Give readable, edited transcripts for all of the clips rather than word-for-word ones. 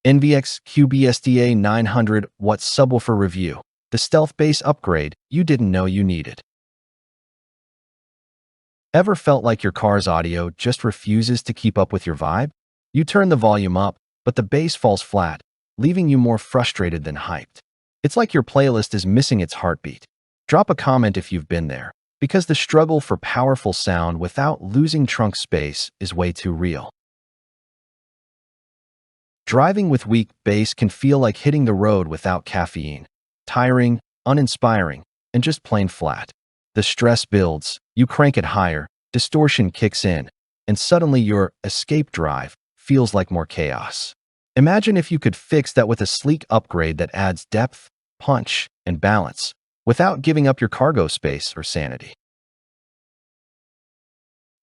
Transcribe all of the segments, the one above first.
NVX QBSTA 900-watt subwoofer review. The stealth bass upgrade you didn't know you needed. Ever felt like your car's audio just refuses to keep up with your vibe? You turn the volume up, but the bass falls flat, leaving you more frustrated than hyped. It's like your playlist is missing its heartbeat. Drop a comment if you've been there, because the struggle for powerful sound without losing trunk space is way too real. Driving with weak bass can feel like hitting the road without caffeine. Tiring, uninspiring, and just plain flat. The stress builds, you crank it higher, distortion kicks in, and suddenly your escape drive feels like more chaos. Imagine if you could fix that with a sleek upgrade that adds depth, punch, and balance, without giving up your cargo space or sanity.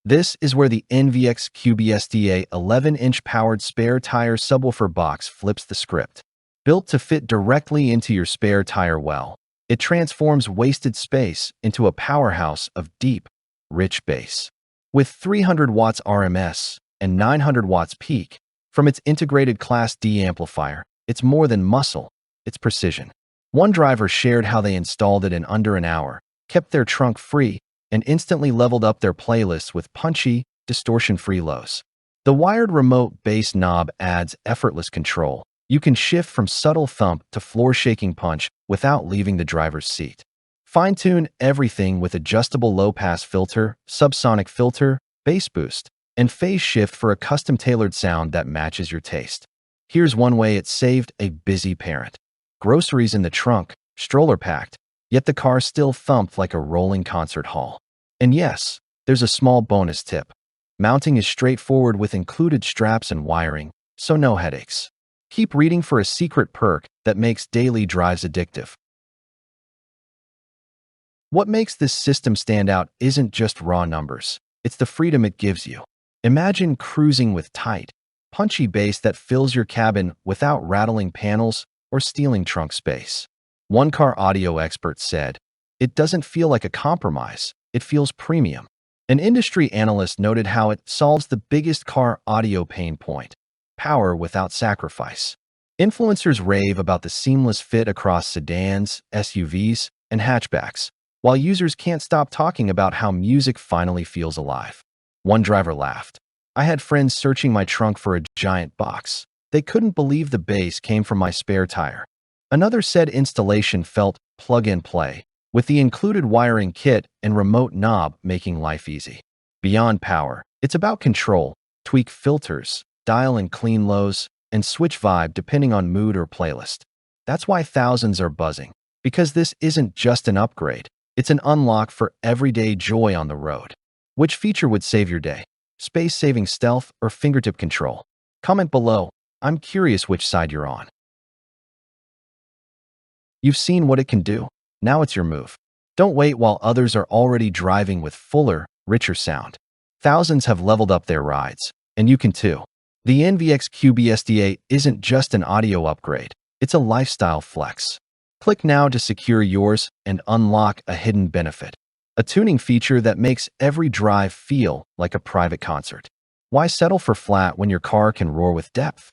This is where the NVX QBSTA 11-inch powered spare tire subwoofer box flips the script. Built to fit directly into your spare tire well, it transforms wasted space into a powerhouse of deep, rich bass. With 300 watts RMS and 900 watts peak, from its integrated Class D amplifier, it's more than muscle, it's precision. One driver shared how they installed it in under an hour, kept their trunk free, and instantly leveled up their playlists with punchy, distortion-free lows. The wired remote bass knob adds effortless control. You can shift from subtle thump to floor-shaking punch without leaving the driver's seat. Fine-tune everything with adjustable low-pass filter, subsonic filter, bass boost, and phase shift for a custom-tailored sound that matches your taste. Here's one way it saved a busy parent. Groceries in the trunk, stroller packed, yet the car still thumped like a rolling concert hall. And yes, there's a small bonus tip. Mounting is straightforward with included straps and wiring, so no headaches. Keep reading for a secret perk that makes daily drives addictive. What makes this system stand out isn't just raw numbers, it's the freedom it gives you. Imagine cruising with tight, punchy bass that fills your cabin without rattling panels or stealing trunk space. One car audio expert said, "It doesn't feel like a compromise, it feels premium." An industry analyst noted how it solves the biggest car audio pain point: power without sacrifice. Influencers rave about the seamless fit across sedans, SUVs, and hatchbacks, while users can't stop talking about how music finally feels alive. One driver laughed, "I had friends searching my trunk for a giant box. They couldn't believe the bass came from my spare tire." Another said installation felt plug-and-play, with the included wiring kit and remote knob making life easy. Beyond power, it's about control. Tweak filters, dial and clean lows, and switch vibe depending on mood or playlist. That's why thousands are buzzing, because this isn't just an upgrade, it's an unlock for everyday joy on the road. Which feature would save your day? Space-saving stealth or fingertip control? Comment below. I'm curious which side you're on. You've seen what it can do. Now it's your move. Don't wait while others are already driving with fuller, richer sound. Thousands have leveled up their rides, and you can too. The NVX QBSTA isn't just an audio upgrade, it's a lifestyle flex. Click now to secure yours and unlock a hidden benefit. A tuning feature that makes every drive feel like a private concert. Why settle for flat when your car can roar with depth?